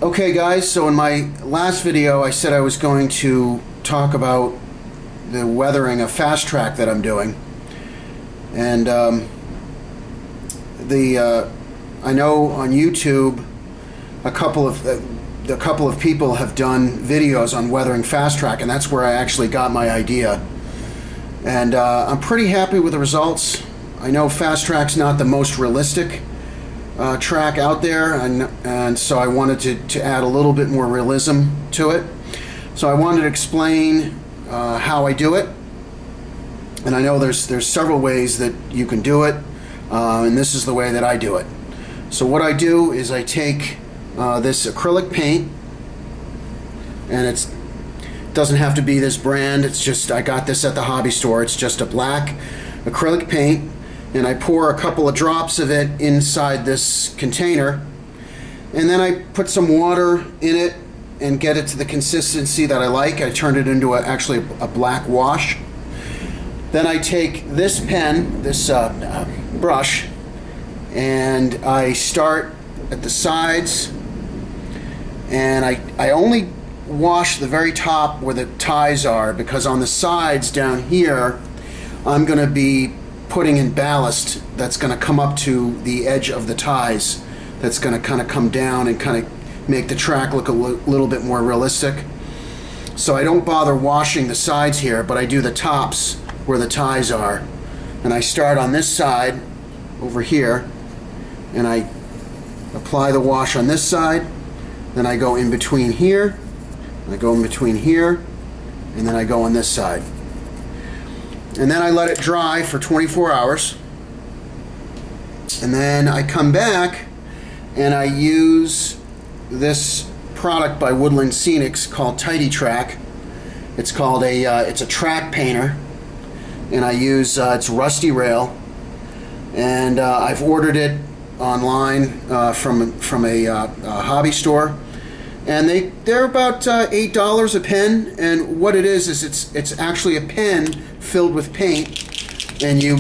Okay guys, so in my last video I said I was going to talk about the weathering of Fastrack that I'm doing, and I know on YouTube a couple of people have done videos on weathering Fastrack, and that's where I actually got my idea, and I'm pretty happy with the results. I know Fastrack's not the most realistic track out there, and so I wanted to add a little bit more realism to it. So I wanted to explain how I do it, and I know there's several ways that you can do it, and this is the way that I do it. So what I do is I take this acrylic paint, and it doesn't have to be this brand, it's just, I got this at the hobby store. It's just a black acrylic paint, and I pour a couple of drops of it inside this container, and then I put some water in it and get it to the consistency that I like. I turn it into actually a black wash. Then I take this pen, this brush, and I start at the sides, and I only wash the very top where the ties are, because on the sides down here I'm going to be putting in ballast that's going to come up to the edge of the ties, that's going to kind of come down and kind of make the track look a little bit more realistic. So I don't bother washing the sides here, but I do the tops where the ties are, and I start on this side over here, and I apply the wash on this side, then I go in between here, I go in between here, and then I go on this side. And then I let it dry for 24 hours. And then I come back and I use this product by Woodland Scenics called Tidy Track. It's called it's a track painter, and I use it's Rusty Rail, and I've ordered it online from a hobby store, and they're about $8 a pen. And what it is it's actually a pen filled with paint, and you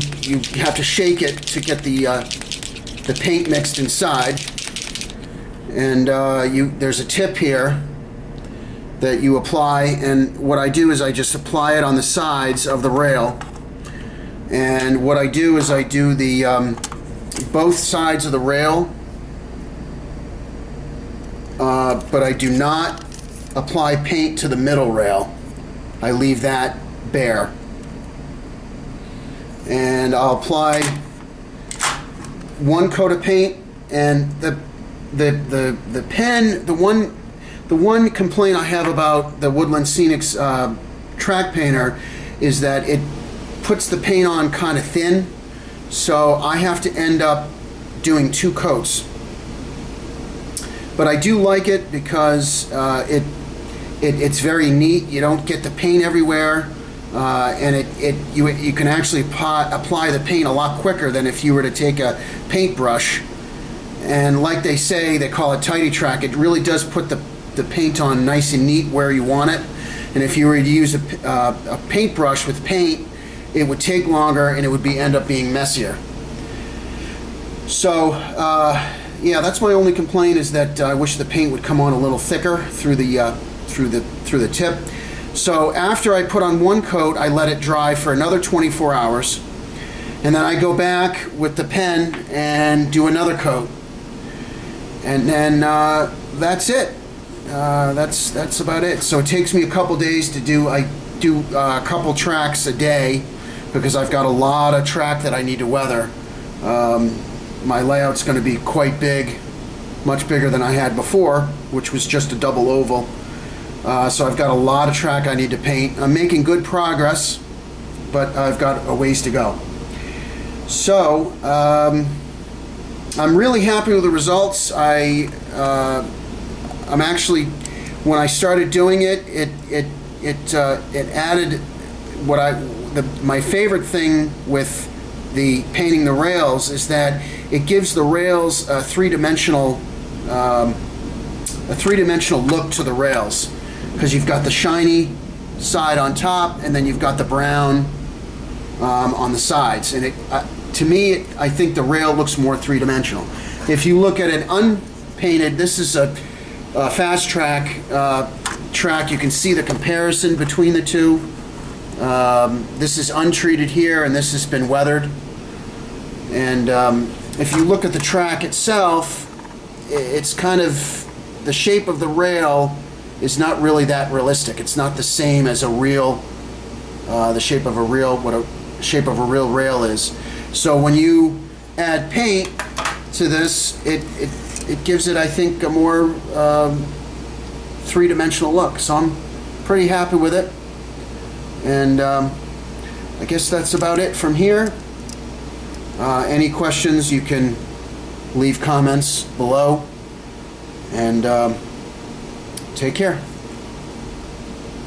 have to shake it to get the paint mixed inside. And there's a tip here that you apply, and what I do is I just apply it on the sides of the rail. And what I do is I do the both sides of the rail, but I do not apply paint to the middle rail. I leave that bare, and I'll apply one coat of paint. And the pen, the one complaint I have about the Woodland Scenics track painter is that it puts the paint on kind of thin, so I have to end up doing 2 coats. But I do like it because it's very neat. You don't get the paint everywhere, and you can actually apply the paint a lot quicker than if you were to take a paintbrush. And like they say, they call it Tidy Track. It really does put the paint on nice and neat where you want it. And if you were to use a paintbrush with paint, it would take longer and it would end up being messier. So yeah, that's my only complaint, is that I wish the paint would come on a little thicker through the tip. So after I put on 1 coat, I let it dry for another 24 hours, and then I go back with the pen and do another coat, and then that's it. That's about it. So it takes me a couple days to do. I do a couple tracks a day because I've got a lot of track that I need to weather. My layout's going to be quite big, much bigger than I had before, which was just a double oval. So I've got a lot of track I need to paint. I'm making good progress, but I've got a ways to go. So I'm really happy with the results. I'm actually, when I started doing it, it added my favorite thing with the painting the rails is that it gives the rails a three-dimensional look to the rails, because you've got the shiny side on top, and then you've got the brown on the sides, and to me, I think the rail looks more three-dimensional. If you look at an unpainted, this is Fastrack track, you can see the comparison between the two. This is untreated here, and this has been weathered. And if you look at the track itself, it's kind of, the shape of the rail is not really that realistic. It's not the same as a real, the shape of a real, what a shape of a real rail is. So when you add paint to this, it gives it, I think, a more three-dimensional look. So I'm pretty happy with it. And I guess that's about it from here. Any questions, you can leave comments below. And take care.